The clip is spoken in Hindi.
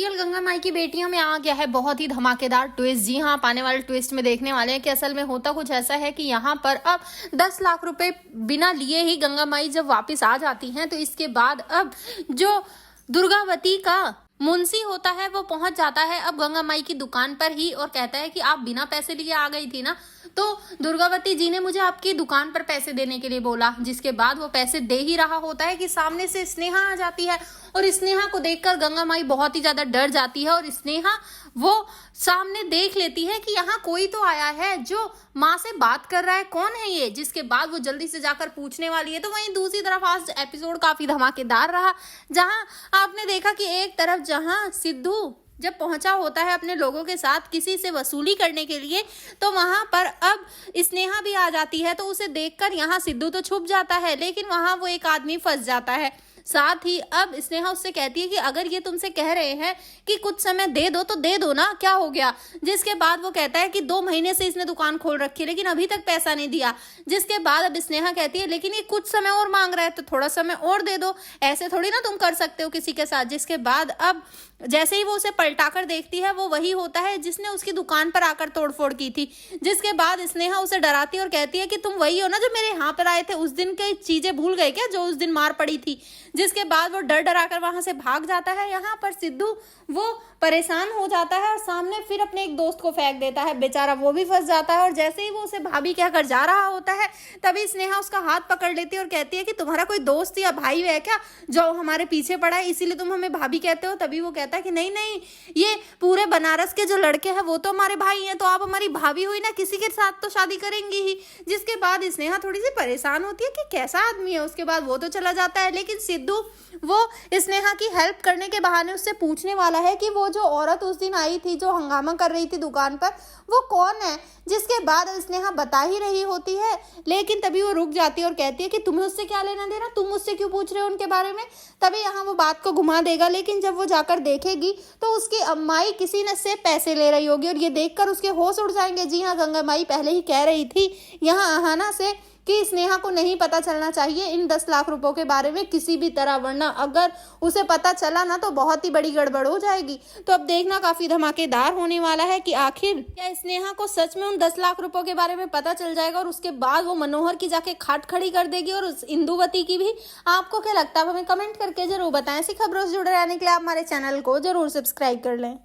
सीरियल गंगा माई की बेटियों में आ गया है बहुत ही धमाकेदार ट्विस्ट। जी हाँ, आप आने वाले ट्विस्ट में देखने वाले हैं कि असल में होता कुछ ऐसा है कि यहाँ पर अब 10 लाख रुपए बिना लिए ही गंगा माई जब वापस आ जाती हैं तो इसके बाद अब जो दुर्गावती का मुंशी होता है वो पहुंच जाता है अब गंगा माई की दुकान पर ही और कहता है कि आप बिना पैसे लिए आ गई थी ना, तो दुर्गावती जी ने मुझे आपकी दुकान पर पैसे देने के लिए बोला। जिसके बाद वो पैसे दे ही रहा होता है कि सामने से स्नेहा आ जाती है और स्नेहा को देखकर गंगा माई बहुत ही ज्यादा डर जाती है और स्नेहा वो सामने देख लेती है कि यहाँ कोई तो आया है जो माँ से बात कर रहा है, कौन है ये। जिसके बाद वो जल्दी से जाकर पूछने वाली है। तो वहीं दूसरी तरफ आज एपिसोड काफी धमाकेदार रहा, जहां आपने देखा कि एक तरफ जहां सिद्धू जब पहुंचा होता है अपने लोगों के साथ किसी से वसूली करने के लिए, तो वहां पर अब स्नेहा भी आ जाती है। तो उसे देखकर यहाँ सिद्धू तो छुप जाता है, लेकिन वहां वो एक आदमी फंस जाता है। साथ ही अब स्नेहा उससे कहती है कि अगर ये तुमसे कह रहे हैं कि कुछ समय दे दो तो दे दो ना, क्या हो गया। जिसके बाद वो कहता है कि 2 महीने से इसने दुकान खोल रखी है लेकिन अभी तक पैसा नहीं दिया। जिसके बाद अब स्नेहा कहती है लेकिन ये कुछ समय और मांग रहा है तो थोड़ा समय और दे दो, ऐसे थोड़ी ना तुम कर सकते हो किसी के साथ। जिसके बाद अब जैसे ही वो उसे पलटाकर देखती है वो वही होता है जिसने उसकी दुकान पर आकर तोड़फोड़ की थी। जिसके बाद स्नेहा उसे डराती है और कहती है कि तुम वही हो ना जो मेरे यहाँ पर आए थे, उस दिन की चीजें भूल गए क्या जो उस दिन मार पड़ी थी। जिसके बाद वो डर डराकर वहां से भाग जाता है। यहाँ पर सिद्धू वो परेशान हो जाता है और सामने फिर अपने एक दोस्त को फेंक देता है, बेचारा वो भी फंस जाता है। और जैसे ही वो उसे भाभी कहकर जा रहा होता है तभी स्नेहा उसका हाथ पकड़ लेती है और कहती है कि तुम्हारा कोई दोस्त या भाई है क्या जो हमारे पीछे पड़ा है, इसीलिए तुम हमें भाभी कहते हो। तभी वो कहता है कि नहीं नहीं, ये पूरे बनारस के जो लड़के हैं वो तो हमारे भाई हैं, तो आप हमारी भाभी हुई ना, किसी के साथ तो शादी करेंगी ही। जिसके बाद स्नेहा थोड़ी सी परेशान होती है कि कैसा आदमी है। उसके बाद वो तो चला जाता है, लेकिन सिद्धू वो स्नेहा की हेल्प करने के बहाने उससे पूछने वाला है कि वो जो औरत उस दिन आई थी जो हंगामा कर रही थी दुकान पर वो कौन है। जिसके बाद स्नेहा बता ही रही होती है, लेकिन तभी वो रुक जाती है और कहती है कि तुम्हें उससे क्या लेना देना, तुम मुझसे क्यों पूछ रहे हो उनके बारे में। तभी यहाँ वो बात को घुमा देगा, लेकिन जब वो जाकर देखेगी तो उसकी अम्माई किसी ने से पैसे ले रही होगी और ये देखकर उसके होश उड़ जाएंगे। जी हाँ, गंगा माई पहले ही कह रही थी यहाँ आहाना से कि स्नेहा को नहीं पता चलना चाहिए इन 10 लाख रुपयों के बारे में किसी भी तरह, वरना अगर उसे पता चला ना तो बहुत ही बड़ी गड़बड़ हो जाएगी। तो अब देखना काफी धमाकेदार होने वाला है कि आखिर क्या स्नेहा को सच में उन 10 लाख रुपयों के बारे में पता चल जाएगा और उसके बाद वो मनोहर की जाके खाट खड़ी कर देगी और उस इंदुवती की भी। आपको क्या लगता है, हमें कमेंट करके जरूर बताएं। ऐसी खबरों से जुड़े रहने के लिए आप हमारे चैनल को जरूर सब्सक्राइब कर लें।